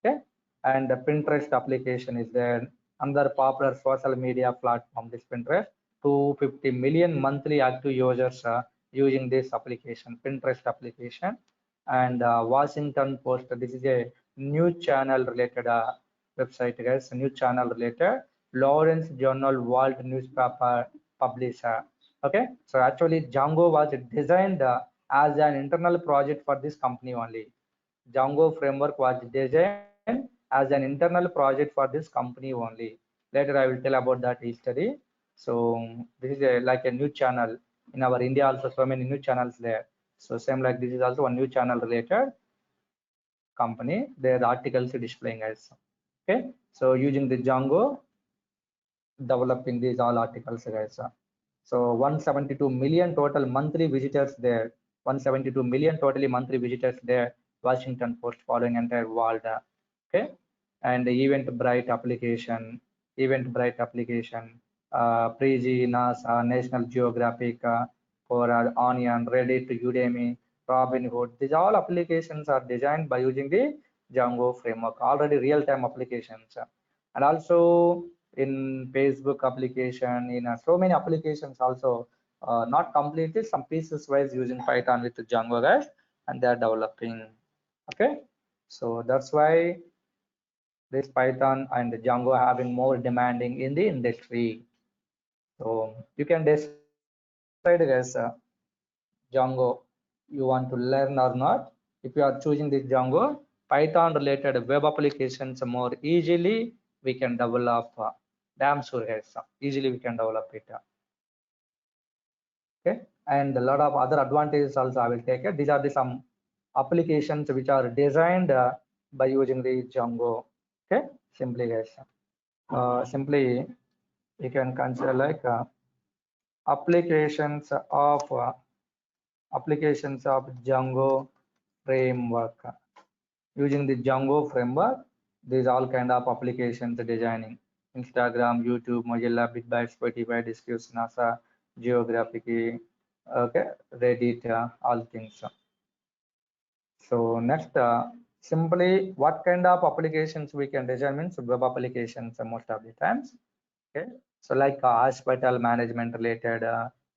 Okay, and the Pinterest application is there. Another popular social media platform, this Pinterest. 250 million monthly active users using this application, Pinterest application. And Washington Post, this is a news channel related website, guys, a news channel related. Lawrence Journal World newspaper publisher. Okay, so actually Django was designed as an internal project for this company only. Django framework was designed as an internal project for this company only. Later I will tell about that history. So this is like a new channel in our India also, so many new channels there. So same like this is also a new channel related company. Their articles displaying as. Okay, so using the Django, developing these all articles, guys. So 172 million total monthly visitors there. 172 million totally monthly visitors there. Washington Post following entire world. Okay, and the Eventbrite application, Prezi, NASA, National Geographic, for Onion, Reddit, Udemy, Robinhood. These all applications are designed by using the Django framework. Already real-time applications, and also in Facebook application, in so many applications also, not completely, some pieces wise using Python with Django, guys, and they are developing. Okay, so that's why this Python and Django having more demanding in the industry. So you can decide, guys, Django you want to learn or not. If you are choosing this Django, Python related web applications more easily we can develop. Damn sure, guys, easily we can develop it. Okay, and a lot of other advantages also I will take it. These are the some applications which are designed by using the Django. Okay, simply, guys, simply you can consider like applications of Django framework. Using the Django framework, these all kind of applications designing: Instagram, YouTube, Mozilla, BitByte, Spotify, Discuss, NASA, Geographic, okay, Reddit, all things. So next, simply what kind of applications we can design means web applications most of the times. Okay, so like hospital management related,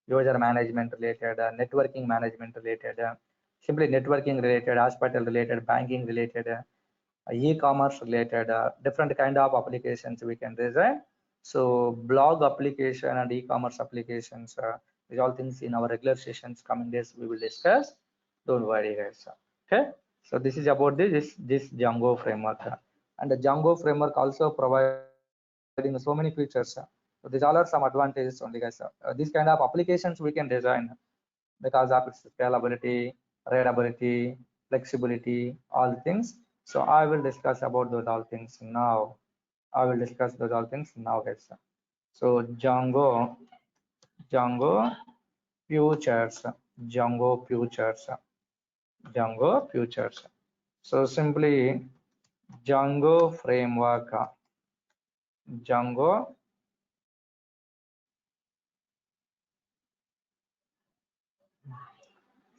user management related, networking management related, simply networking related, hospital related, banking related, e-commerce related, different kind of applications we can design. So blog application and e-commerce applications, these all things in our regular sessions coming days we will discuss. Don't worry guys. Okay, so this is about this Django framework, and the Django framework also providing so many features. So these all are some advantages only guys. These kind of applications we can design because of its scalability, readability, flexibility, all things. So I will discuss about those all things now. I will discuss those all things now, guys. So Django futures, Django futures, Django futures. So simply Django framework, Django.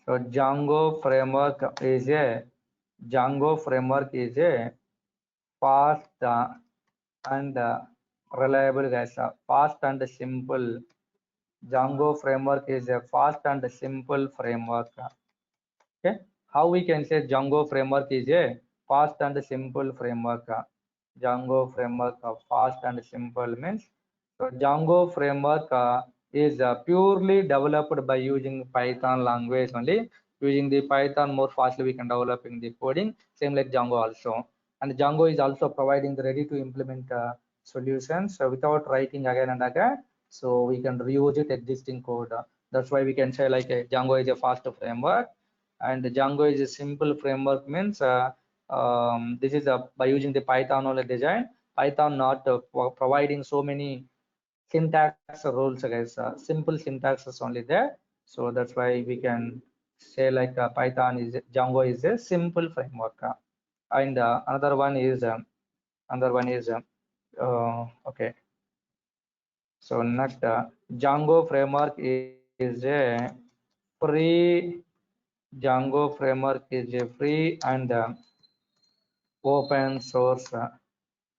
So Django framework is a fast and reliable guys. Fast and simple. Django framework is a fast and simple framework. Okay, how we can say Django framework is a fast and simple framework. Django framework fast and simple means so Django framework is purely developed by using Python language only. Using the Python more fastly we can develop in the coding. Same like Django also. And Django is also providing the ready to implement solutions without writing again and again. So we can reuse it existing code. That's why we can say like Django is a fast framework, and Django is a simple framework means this is by using the Python only design. Python not providing so many syntax rules guys. Simple syntax is only there. So that's why we can say like Django is a simple framework. And another one is okay. So next Django framework is a free. Django framework is a free and open source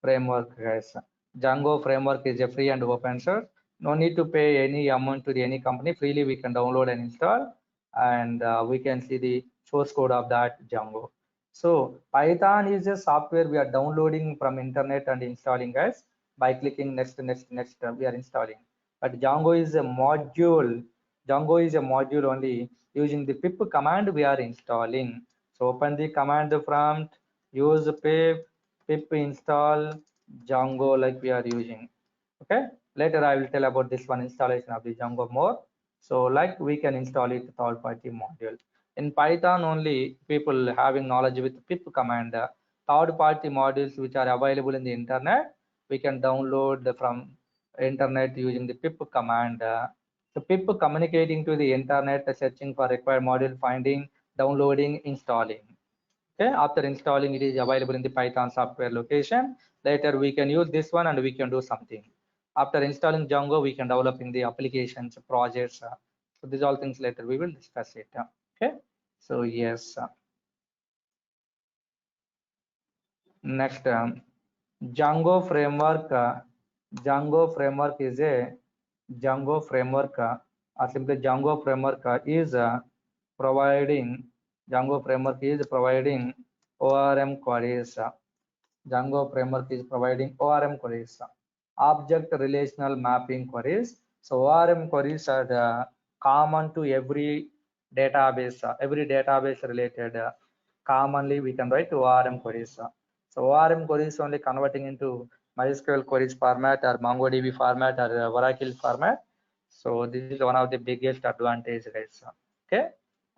framework guys. Django framework is a free and open source. No need to pay any amount to any company. Freely we can download and install, and we can see the source code of that Django. So Python is a software we are downloading from internet and installing guys. By clicking next, we are installing. But Django is a module. Django is a module only. Using the pip command we are installing. So open the command prompt, use pip install Django like we are using. Okay, later I will tell about this one installation of the Django more. So like we can install it third party module. In Python only people having knowledge with pip command, third party modules which are available in the internet, we can download from internet using the pip command. So pip communicating to the internet, searching for required module, finding, downloading, installing. Okay, after installing it is available in the Python software location. Later we can use this one and we can do something. After installing Django, we can develop in the applications, projects. So these all things later we will discuss it. Okay, so yes. Next, Django framework. Django framework is a Django framework, or simply Django framework is providing Django framework is providing ORM queries. Django framework is providing ORM queries, object relational mapping queries. So ORM queries are common to every database related. Commonly we can write ORM queries. So ORM queries only converting into MySQL queries format or MongoDB format or Oracle format. So this is one of the biggest advantage, guys. Okay,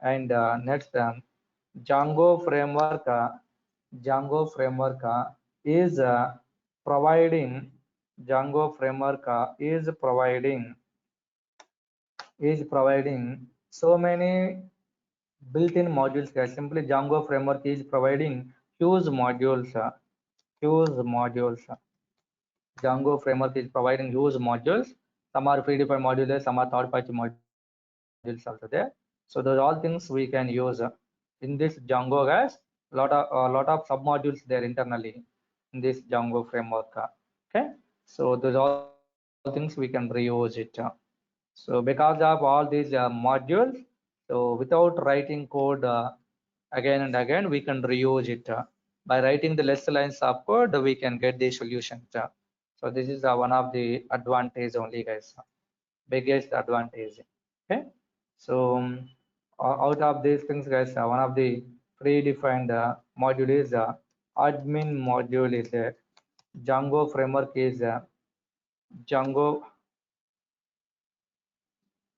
and next Django framework. Django framework is providing Django framework is providing so many built-in modules guys. Simply Django framework is providing huge modules. Huge modules. Django framework is providing huge modules. Some are predefined modules, some are third-party modules also there. So those all things we can use in this Django guys. Lot of submodules there internally in this Django framework. Okay, so those all things we can reuse it. So So because of all these modules, so without writing code again and again, we can reuse it. By writing the less lines of code, we can get the solution. So this is one of the advantage only, guys. Biggest advantage. Okay. So out of these things, guys, one of the predefined module is admin module is there. Django framework is Django.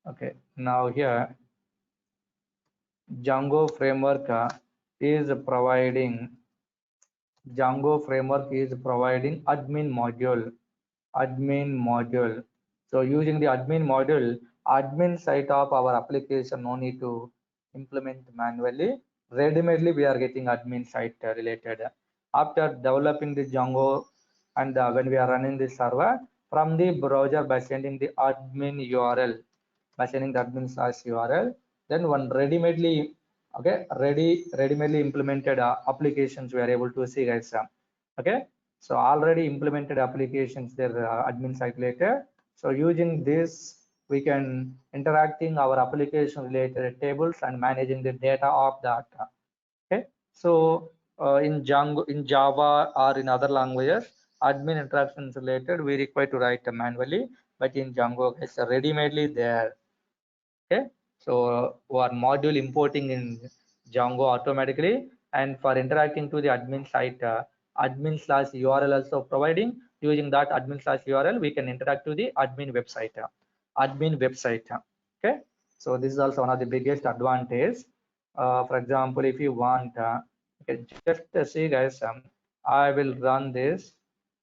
Okay. Now here Django framework is providing admin module. So using the admin module, admin side of our application no need to implement manually. Ready-madely we are getting admin site related. After developing the Django and when we are running the server from the browser by sending the admin URL, URL, then one ready-madely ready-madely implemented applications we are able to see, guys. Okay. So already implemented applications they're admin site related. So using this, we can interacting our application related tables and managing the data of that. Okay. So in Django, in Java or in other languages, admin interactions related, we require to write manually, but in Django, it's ready-madely there. Okay. So our module importing in Django automatically, and for interacting to the admin site, admin/URL also providing. Using that admin/URL, we can interact to the admin website. Okay. So this is also one of the biggest advantage. For example, if you want, okay, just see, guys, I will run this.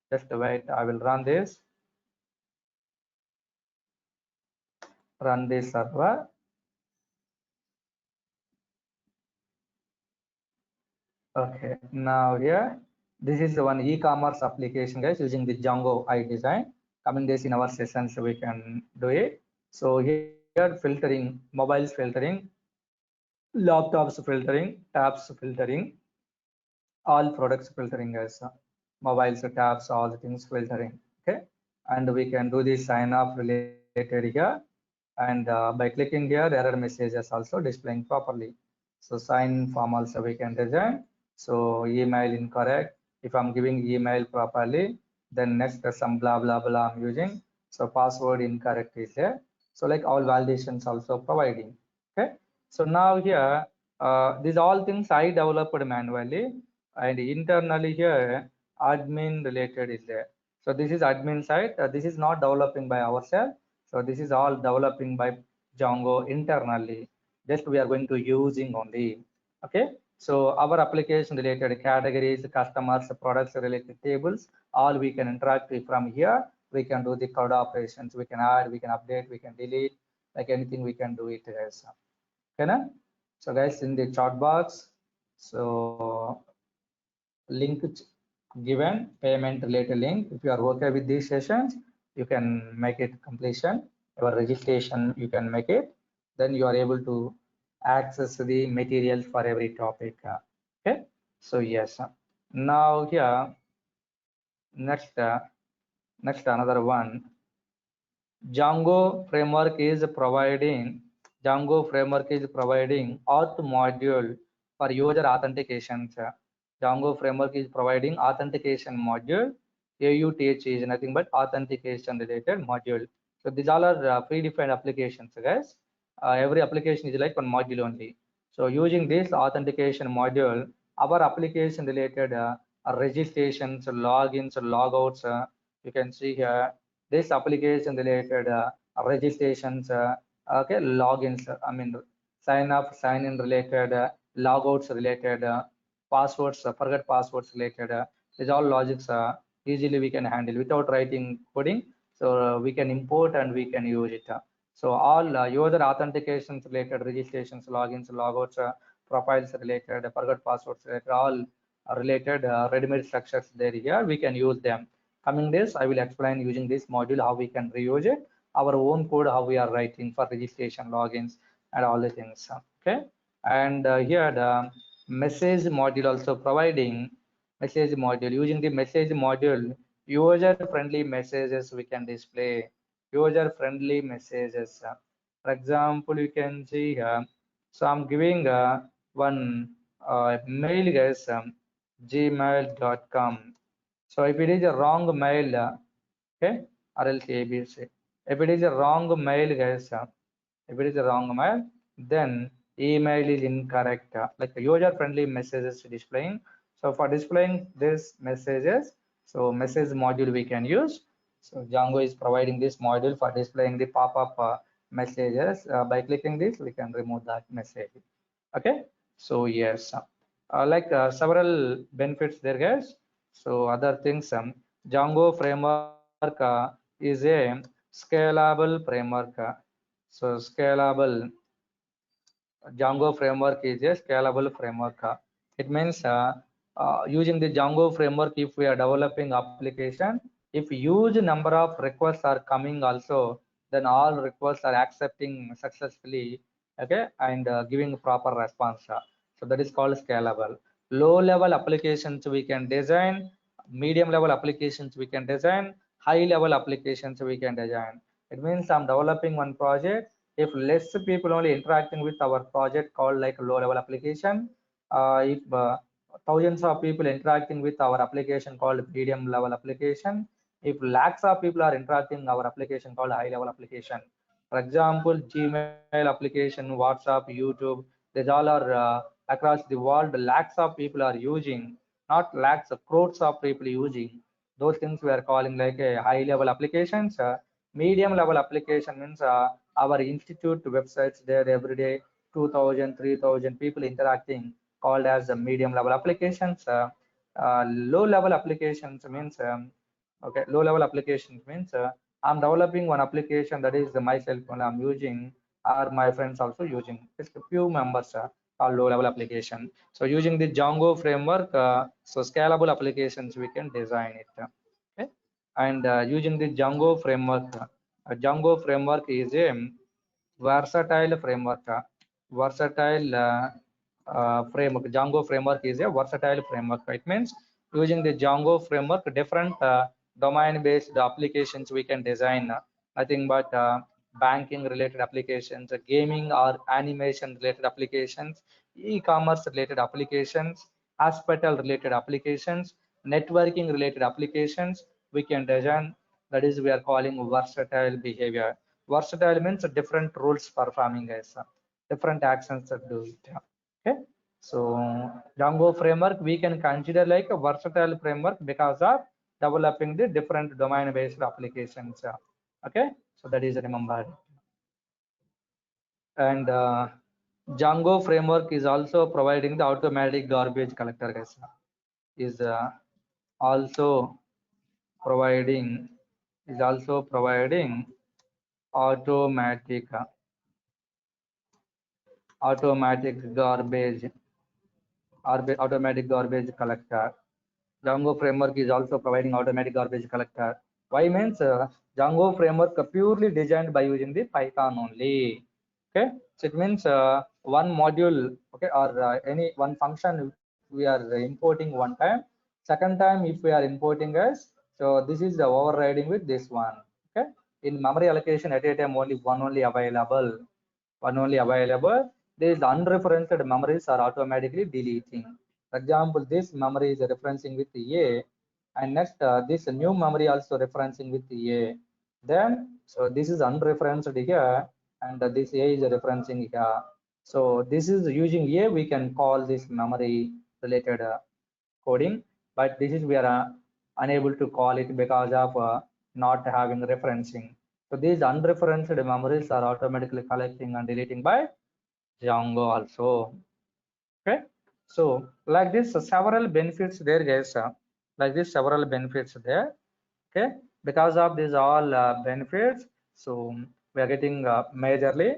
Just wait. I will run this. Run this server. Okay, now here, this is one e-commerce application, guys, using the Django I design. Coming days in our sessions, we can do it. So here filtering, mobiles filtering, laptops filtering, tabs filtering, all products filtering, guys. Mobiles, tabs, all the things filtering. Okay, and we can do the sign off related here. And by clicking here, error messages also displaying properly. So sign form also we can design. So email incorrect. If I'm giving email properly, then next some blah blah blah I'm using. So password incorrect is there. So like all validations also providing. Okay. So now here, these all things I developed manually, and internally here admin related is there. So this is admin side. This is not developing by ourselves. So this is all developing by Django internally. Just we are going to using only. Okay. So our application related categories, customers, products related tables, all we can interact with from here. We can do the cloud operations. We can add, we can update, we can delete, like anything we can do it, guys. Okay. So guys, in the chat box, so link given, payment related link. If you are okay with these sessions, you can make it completion. Your registration, you can make it. Then you are able to access the materials for every topic. Okay. So yes. Now here, next another one. Django framework is providing auth module for user authentication. Django framework is providing authentication module. AUTH is nothing but authentication related module. So these all are predefined applications, guys. Every application is like one module only. So using this authentication module, our application related registrations, logins, logouts, you can see here this application related registrations, okay, logins, I mean sign up, sign in related, logouts related, passwords, forget passwords related, these all logics easily we can handle without writing coding. So we can import and we can use it. So all user authentications related, registrations, logins, logouts, profiles related, forget passwords related, all related ready-made structures there here, we can use them. Coming this, I will explain using this module how we can reuse it, our own code how we are writing for registration, logins, and all the things. Okay, and here the message module also providing message module. Using the message module, user friendly messages we can display. user friendly messages. For example, you can see here. So I'm giving one mail, guys, gmail.com. So if it is a wrong mail, okay, or else ABC. If it is a wrong mail, guys, if it is a wrong mail, then email is incorrect. Like user-friendly messages displaying. So for displaying these messages, so message module we can use. So Django is providing this module for displaying the pop-up messages. By clicking this, we can remove that message. Okay. So yes, several benefits there, guys. So other things, Django framework is a scalable framework. So scalable Django framework is a scalable framework. It means using the Django framework, if we are developing application, if huge number of requests are coming also, then all requests are accepting successfully, okay, and giving proper response. So that is called scalable. Low level applications we can design, medium level applications we can design, high level applications we can design. It means I'm developing one project. If less people only interacting with our project called like low level application, if thousands of people interacting with our application called medium level application, if lakhs of people are interacting our application called high level application. For example, Gmail application, WhatsApp, YouTube, these all are across the world. Lakhs of people are using, not lakhs, crores of people using. Those things we are calling like a high level applications. Medium level application means our institute websites there every day 2000 3000 people interacting, called as the medium level applications. Low level applications means okay, low level applications means I'm developing one application that is myself when I'm using, or my friends also using, just a few members are low level application. So using the Django framework, so scalable applications we can design it. Okay, and using the Django framework, Django framework is a versatile framework. Versatile framework. Django framework is a versatile framework. It means using the Django framework, different domain-based applications we can design. Nothing but banking related applications, gaming or animation related applications, e-commerce related applications, hospital related applications, networking related applications we can design. That is we are calling versatile behavior. Versatile means different rules performing, guys, different actions that do it. Okay, so Django framework we can consider like a versatile framework because of developing the different domain based applications. Okay, so that is remembered. And Django framework is also providing the automatic garbage collector, guys, is also providing automatic automatic garbage automatic garbage collector. Django framework is also providing automatic garbage collector. Why means Django framework purely designed by using the Python only. Okay, so it means one module, okay, or any one function we are importing one time. Second time, if we are importing as, so this is the overriding with this one. Okay, in memory allocation at a time only one only available. These unreferenced memories are automatically deleting. For example, this memory is referencing with A, and next this new memory also referencing with A. Then, so this is unreferenced here, and this A is referencing here. So this is using A, we can call this memory related coding, but this is we are unable to call it because of not having referencing. So these unreferenced memories are automatically collecting and deleting by Django also. Okay, so like this, several benefits there, guys. Like this, several benefits there. Okay, because of these all benefits, so we are getting majorly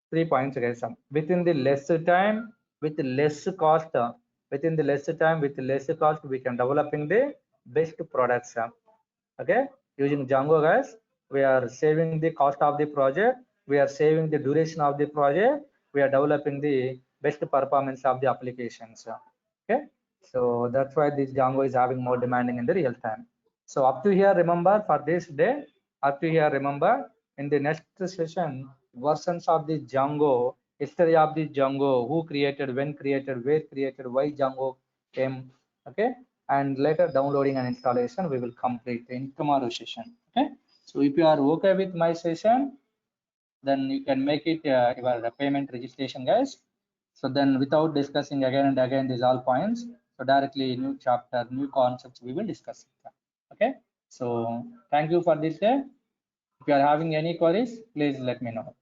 3 points, guys. Within the less time, with less cost, within the less time, with less cost, we can developing the best products. Okay, using Django, guys, we are saving the cost of the project, we are saving the duration of the project, we are developing the best performance of the applications. Okay, so that's why this Django is having more demanding in the real time. So up to here, remember for this day, up to here. Remember, in the next session, versions of the Django, history of the Django, who created, when created, where created, why Django came, okay, and later downloading and installation we will complete in tomorrow session. Okay, so if you are okay with my session, then you can make it your payment registration, guys. So then without discussing again and again these all points, so directly new chapter, new concepts we will discuss it. Okay, so thank you for this day. If you are having any queries, please let me know.